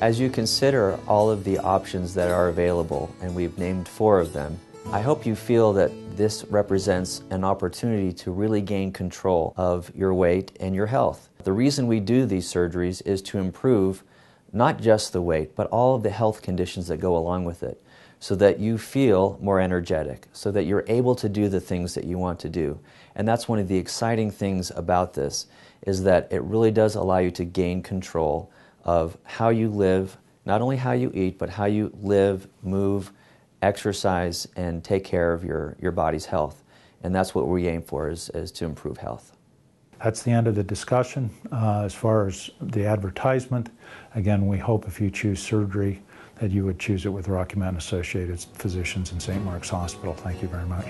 As you consider all of the options that are available, and we've named 4 of them, I hope you feel that this represents an opportunity to really gain control of your weight and your health. The reason we do these surgeries is to improve not just the weight, but all of the health conditions that go along with it, so that you feel more energetic, so that you're able to do the things that you want to do. And that's one of the exciting things about this, is that it really does allow you to gain control of how you live, not only how you eat, but how you live, move, exercise, and take care of your body's health. And that's what we aim for, is to improve health. That's the end of the discussion. As far as the advertisement, again, we hope if you choose surgery that you would choose it with Rocky Mountain Associated Physicians in St. Mark's Hospital. Thank you very much.